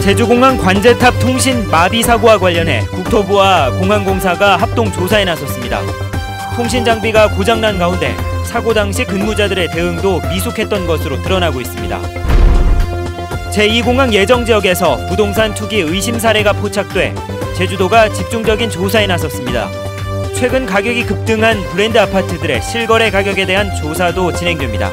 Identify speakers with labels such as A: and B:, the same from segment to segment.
A: 제주공항 관제탑 통신 마비 사고와 관련해 국토부와 공항공사가 합동 조사에 나섰습니다. 통신 장비가 고장난 가운데 사고 당시 근무자들의 대응도 미숙했던 것으로 드러나고 있습니다. 제2공항 예정지역에서 부동산 투기 의심 사례가 포착돼 제주도가 집중적인 조사에 나섰습니다. 최근 가격이 급등한 브랜드 아파트들의 실거래 가격에 대한 조사도 진행됩니다.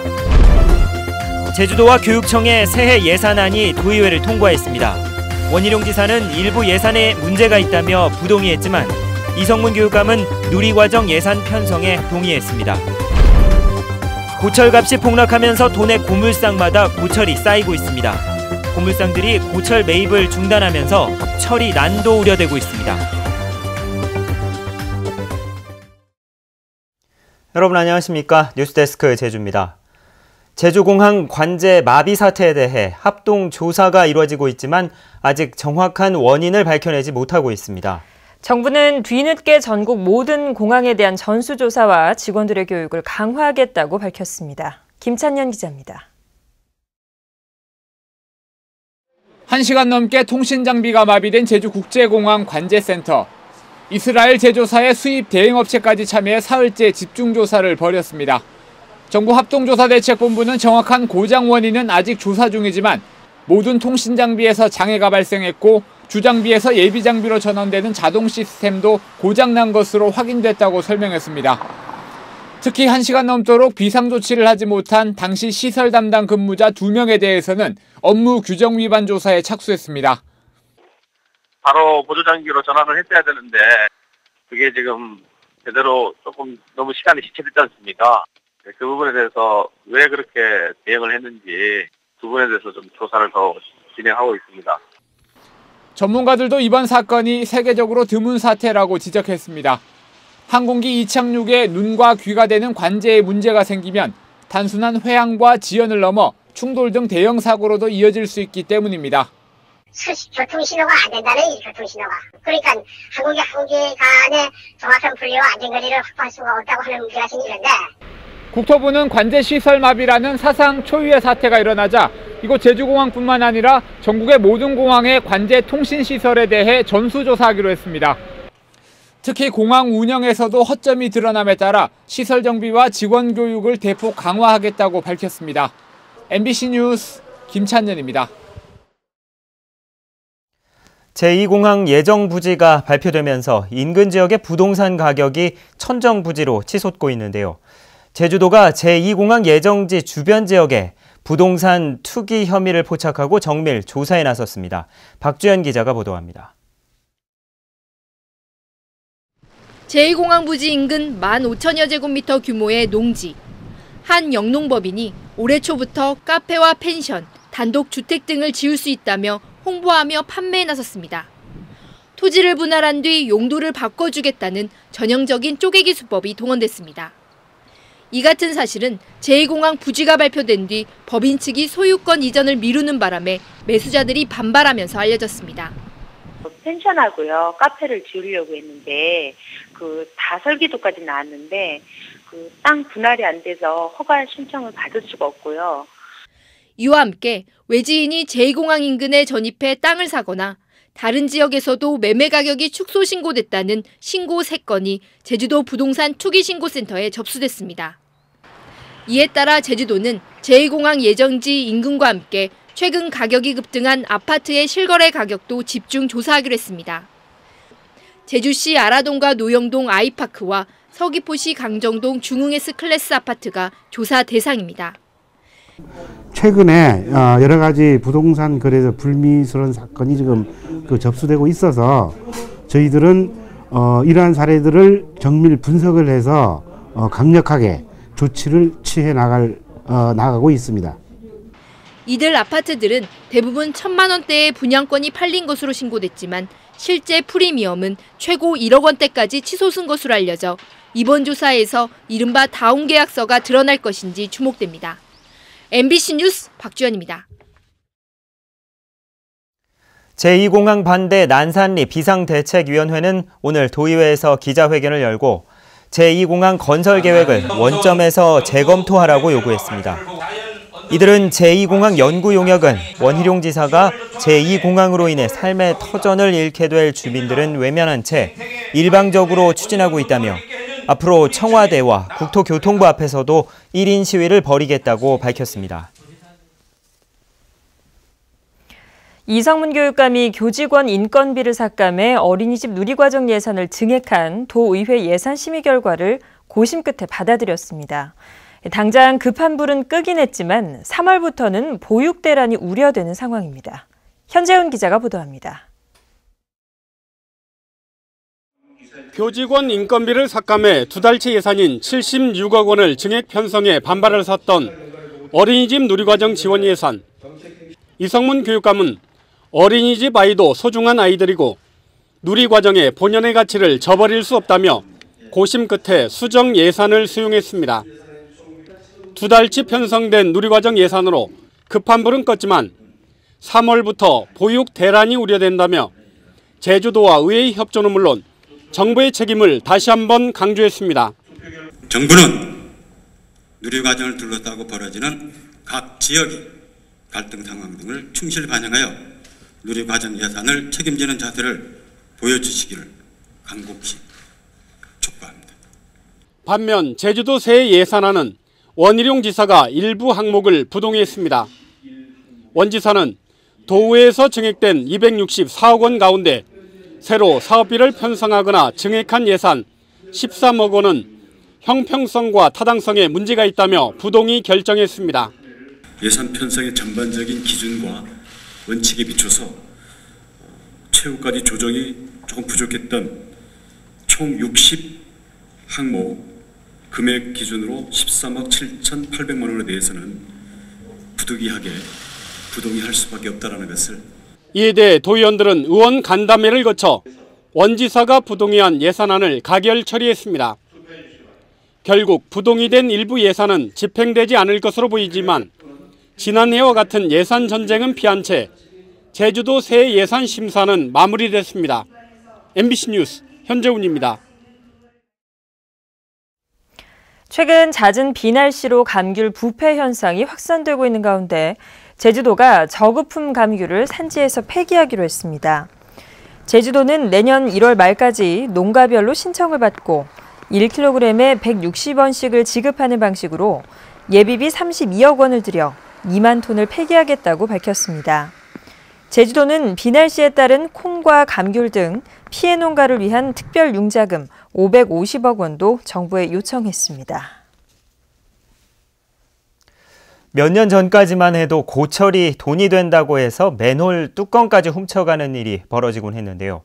A: 제주도와 교육청의 새해 예산안이 도의회를 통과했습니다. 원희룡 지사는 일부 예산에 문제가 있다며 부동의했지만 이성문 교육감은 누리과정 예산 편성에 동의했습니다. 고철값이 폭락하면서 도내 고물상마다 고철이 쌓이고 있습니다. 고물상들이 고철 매입을 중단하면서 처리 난도 우려되고 있습니다. 여러분 안녕하십니까? 뉴스데스크 제주입니다. 제주공항 관제 마비 사태에 대해 합동 조사가 이루어지고 있지만 아직 정확한 원인을 밝혀내지 못하고 있습니다.
B: 정부는 뒤늦게 전국 모든 공항에 대한 전수조사와 직원들의 교육을 강화하겠다고 밝혔습니다. 김찬년 기자입니다.
C: 1시간 넘게 통신 장비가 마비된 제주국제공항 관제센터. 이스라엘 제조사의 수입 대행업체까지 참여해 사흘째 집중조사를 벌였습니다. 정부 합동조사대책본부는 정확한 고장 원인은 아직 조사 중이지만 모든 통신 장비에서 장애가 발생했고 주장비에서 예비 장비로 전환되는 자동 시스템도 고장난 것으로 확인됐다고 설명했습니다. 특히 1시간 넘도록 비상조치를 하지 못한 당시 시설 담당 근무자 2명에 대해서는 업무 규정 위반 조사에 착수했습니다.
D: 바로 보조장비로 전환을 했어야 되는데 그게 지금 제대로 조금 너무 시간이 지체됐지 않습니까? 그 부분에 대해서 왜 그렇게 대응을 했는지 두 분에 대해서 좀 조사를 더 진행하고 있습니다.
C: 전문가들도 이번 사건이 세계적으로 드문 사태라고 지적했습니다. 항공기 이착륙에 눈과 귀가 되는 관제에 문제가 생기면 단순한 회항과 지연을 넘어 충돌 등 대형 사고로도 이어질 수 있기 때문입니다.
E: 교통신호가 안 된다는 교통신호가. 그러니까 항공기 간의 정확한 분리와 안전거리를 확보할 수가 없다고 하는 문제가 생기는데
C: 국토부는 관제시설 마비라는 사상 초유의 사태가 일어나자 이곳 제주공항뿐만 아니라 전국의 모든 공항의 관제 통신시설에 대해 전수조사하기로 했습니다. 특히 공항 운영에서도 허점이 드러남에 따라 시설 정비와 직원 교육을 대폭 강화하겠다고 밝혔습니다. MBC 뉴스 김찬년입니다.
A: 제2공항 예정 부지가 발표되면서 인근 지역의 부동산 가격이 천정부지로 치솟고 있는데요. 제주도가 제2공항 예정지 주변 지역에 부동산 투기 혐의를 포착하고 정밀 조사에 나섰습니다. 박주연 기자가 보도합니다.
F: 제2공항 부지 인근 15,000여 제곱미터 규모의 농지. 한 영농법인이 올해 초부터 카페와 펜션, 단독주택 등을 지을 수 있다며 홍보하며 판매에 나섰습니다. 토지를 분할한 뒤 용도를 바꿔주겠다는 전형적인 쪼개기 수법이 동원됐습니다. 이 같은 사실은 제2공항 부지가 발표된 뒤 법인 측이 소유권 이전을 미루는 바람에 매수자들이 반발하면서 알려졌습니다.
G: 펜션하고요, 카페를 지으려고 했는데 다 설계도까지 나왔는데 땅 분할이 안 돼서 허가 신청을 받을 수가 없고요.
F: 이와 함께 외지인이 제2공항 인근에 전입해 땅을 사거나 다른 지역에서도 매매 가격이 축소 신고됐다는 신고 3건이 제주도 부동산 투기신고센터에 접수됐습니다. 이에 따라 제주도는 제2공항 예정지 인근과 함께 최근 가격이 급등한 아파트의 실거래 가격도 집중 조사하기로 했습니다. 제주시 아라동과 노영동 아이파크와 서귀포시 강정동 중흥S 클래스 아파트가 조사 대상입니다.
H: 최근에 여러 가지 부동산 거래에서 불미스러운 사건이 지금 접수되고 있어서 저희들은 이러한 사례들을 정밀 분석을 해서 강력하게 조치를 취해 나가고 있습니다.
F: 이들 아파트들은 대부분 1,000만 원대의 분양권이 팔린 것으로 신고됐지만 실제 프리미엄은 최고 1억 원대까지 치솟은 것으로 알려져 이번 조사에서 이른바 다운 계약서가 드러날 것인지 주목됩니다. MBC 뉴스 박주연입니다.
A: 제2공항 반대 난산리 비상대책위원회는 오늘 도의회에서 기자회견을 열고 제2공항 건설 계획을 원점에서 재검토하라고 요구했습니다. 이들은 제2공항 연구 용역은 원희룡 지사가 제2공항으로 인해 삶의 터전을 잃게 될 주민들은 외면한 채 일방적으로 추진하고 있다며 앞으로 청와대와 국토교통부 앞에서도 1인 시위를 벌이겠다고 밝혔습니다.
B: 이성문 교육감이 교직원 인건비를 삭감해 어린이집 누리과정 예산을 증액한 도의회 예산 심의 결과를 고심 끝에 받아들였습니다. 당장 급한 불은 끄긴 했지만 3월부터는 보육 대란이 우려되는 상황입니다. 현재훈 기자가 보도합니다.
I: 교직원 인건비를 삭감해 두 달치 예산인 76억 원을 증액 편성해 반발을 샀던 어린이집 누리과정 지원 예산. 이성문 교육감은 어린이집 아이도 소중한 아이들이고 누리과정의 본연의 가치를 저버릴 수 없다며 고심 끝에 수정 예산을 수용했습니다. 두 달치 편성된 누리과정 예산으로 급한 불은 껐지만 3월부터 보육 대란이 우려된다며 제주도와 의회의 협조는 물론 정부의 책임을 다시 한번 강조했습니다.
J: 정부는 누리과정을 둘러싸고 벌어지는 각 지역의 갈등 상황 등을 충실히 반영하여 누리과정 예산을 책임지는 자세를 보여주시기를 간곡히 촉구합니다.
I: 반면 제주도 새 예산안은 원희룡 지사가 일부 항목을 부동의했습니다. 원 지사는 도의회에서 증액된 264억 원 가운데 새로 사업비를 편성하거나 증액한 예산 13억 원은 형평성과 타당성에 문제가 있다며 부동의 결정했습니다.
J: 예산 편성의 전반적인 기준과 원칙에 비춰서 최후까지 조정이 조금 부족했던 총 60항목 금액 기준으로 13억 7,800만 원에 대해서는 부득이하게 부동의할 수밖에 없다는 것을.
I: 이에 대해 도의원들은 의원 간담회를 거쳐 원 지사가 부동의한 예산안을 가결 처리했습니다. 결국 부동의된 일부 예산은 집행되지 않을 것으로 보이지만 지난해와 같은 예산 전쟁은 피한 채 제주도 새 예산 심사는 마무리됐습니다. MBC 뉴스 현재훈입니다.
B: 최근 잦은 비 날씨로 감귤 부패 현상이 확산되고 있는 가운데 제주도가 저급품 감귤을 산지에서 폐기하기로 했습니다. 제주도는 내년 1월 말까지 농가별로 신청을 받고 1kg에 160원씩을 지급하는 방식으로 예비비 32억 원을 들여 2만 톤을 폐기하겠다고 밝혔습니다. 제주도는 비 날씨에 따른 콩과 감귤 등 피해 농가를 위한 특별 융자금 550억 원도 정부에 요청했습니다.
A: 몇 년 전까지만 해도 고철이 돈이 된다고 해서 맨홀 뚜껑까지 훔쳐가는 일이 벌어지곤 했는데요.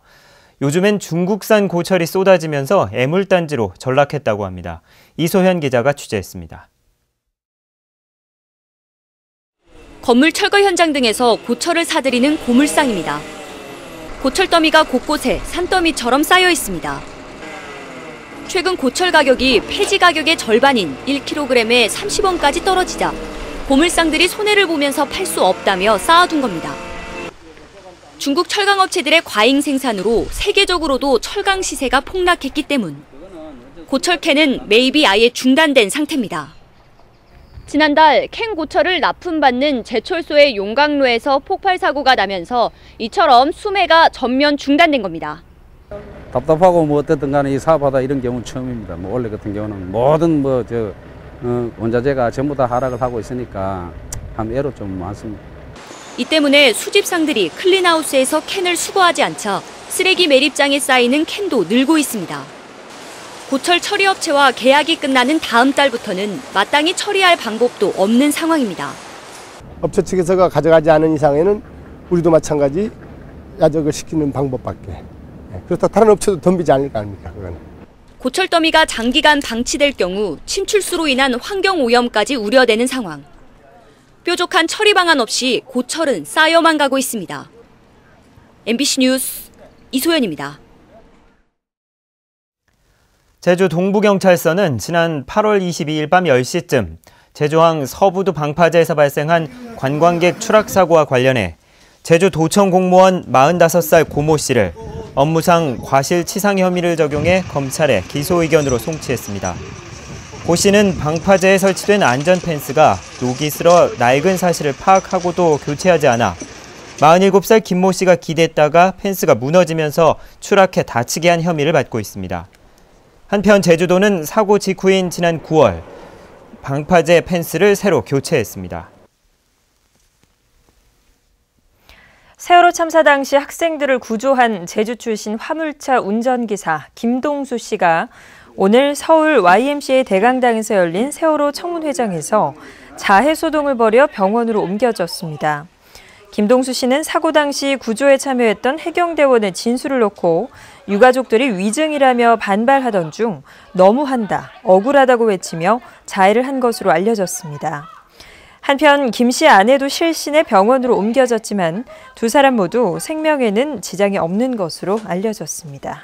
A: 요즘엔 중국산 고철이 쏟아지면서 애물단지로 전락했다고 합니다. 이소현 기자가 취재했습니다.
K: 건물 철거 현장 등에서 고철을 사들이는 고물상입니다. 고철 더미가 곳곳에 산더미처럼 쌓여 있습니다. 최근 고철 가격이 폐지 가격의 절반인 1kg에 30원까지 떨어지자 고물상들이 손해를 보면서 팔 수 없다며 쌓아둔 겁니다. 중국 철강업체들의 과잉 생산으로 세계적으로도 철강 시세가 폭락했기 때문 고철캔은 매입이 아예 중단된 상태입니다. 지난달 캔 고철을 납품받는 제철소의 용광로에서 폭발 사고가 나면서 이처럼 수매가 전면 중단된 겁니다.
L: 답답하고 뭐 어쨌든 간에 이 사업하다 이런 경우는 처음입니다. 뭐 원래 같은 경우는 모든 원자재가 전부 다 하락을 하고 있으니까 참 애로 좀 많습니다.
K: 이 때문에 수집상들이 클린하우스에서 캔을 수거하지 않자 쓰레기 매립장에 쌓이는 캔도 늘고 있습니다. 고철 처리업체와 계약이 끝나는 다음 달부터는 마땅히 처리할 방법도 없는 상황입니다.
M: 업체 측에서가 가져가지 않은 이상에는 우리도 마찬가지 야적을 시키는 방법밖에. 그렇다 다른 업체도 덤비지 않을 거 아닙니까? 그거는.
K: 고철 더미가 장기간 방치될 경우 침출수로 인한 환경 오염까지 우려되는 상황. 뾰족한 처리 방안 없이 고철은 쌓여만 가고 있습니다. MBC 뉴스 이소연입니다.
A: 제주 동부경찰서는 지난 8월 22일 밤 10시쯤 제주항 서부두 방파제에서 발생한 관광객 추락 사고와 관련해 제주도청 공무원 45살 고모 씨를 업무상 과실치상 혐의를 적용해 검찰에 기소 의견으로 송치했습니다. 고 씨는 방파제에 설치된 안전펜스가 녹이 슬어 낡은 사실을 파악하고도 교체하지 않아 47살 김모 씨가 기댔다가 펜스가 무너지면서 추락해 다치게 한 혐의를 받고 있습니다. 한편 제주도는 사고 직후인 지난 9월 방파제 펜스를 새로 교체했습니다.
B: 세월호 참사 당시 학생들을 구조한 제주 출신 화물차 운전기사 김동수 씨가 오늘 서울 YMCA 대강당에서 열린 세월호 청문회장에서 자해소동을 벌여 병원으로 옮겨졌습니다. 김동수 씨는 사고 당시 구조에 참여했던 해경대원의 진술을 놓고 유가족들이 위증이라며 반발하던 중 너무한다, 억울하다고 외치며 자해를 한 것으로 알려졌습니다. 한편 김 씨 아내도 실신해 병원으로 옮겨졌지만 두 사람 모두 생명에는 지장이 없는 것으로 알려졌습니다.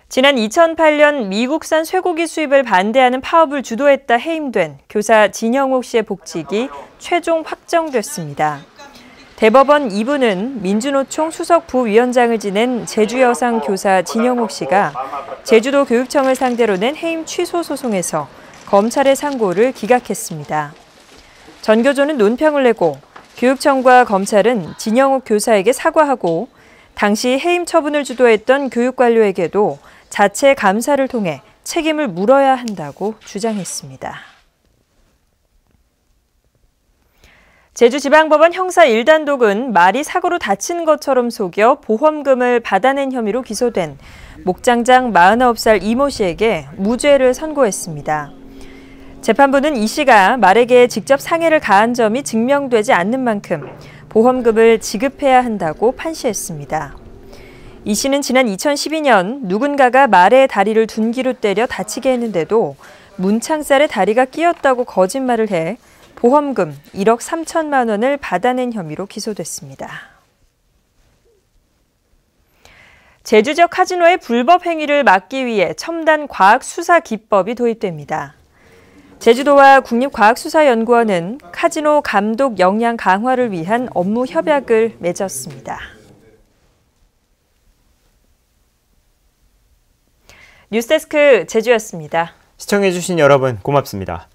B: 지난 2008년 미국산 쇠고기 수입을 반대하는 파업을 주도했다 해임된 교사 진영옥 씨의 복직이 최종 확정됐습니다. 대법원 2부는 민주노총 수석 부위원장을 지낸 제주여상 교사 진영옥 씨가 제주도 교육청을 상대로 낸 해임 취소 소송에서 검찰의 상고를 기각했습니다. 전교조는 논평을 내고 교육청과 검찰은 진영옥 교사에게 사과하고 당시 해임 처분을 주도했던 교육관료에게도 자체 감사를 통해 책임을 물어야 한다고 주장했습니다. 제주지방법원 형사 1단독은 말이 사고로 다친 것처럼 속여 보험금을 받아낸 혐의로 기소된 목장장 49살 이모 씨에게 무죄를 선고했습니다. 재판부는 이 씨가 말에게 직접 상해를 가한 점이 증명되지 않는 만큼 보험금을 지급해야 한다고 판시했습니다. 이 씨는 지난 2012년 누군가가 말의 다리를 둔기로 때려 다치게 했는데도 문창살에 다리가 끼었다고 거짓말을 해 보험금 1억 3천만 원을 받아낸 혐의로 기소됐습니다. 제주 지역 카지노의 불법 행위를 막기 위해 첨단 과학수사 기법이 도입됩니다. 제주도와 국립과학수사연구원은 카지노 감독 역량 강화를 위한 업무 협약을 맺었습니다. 뉴스데스크 제주였습니다.
A: 시청해주신 여러분 고맙습니다.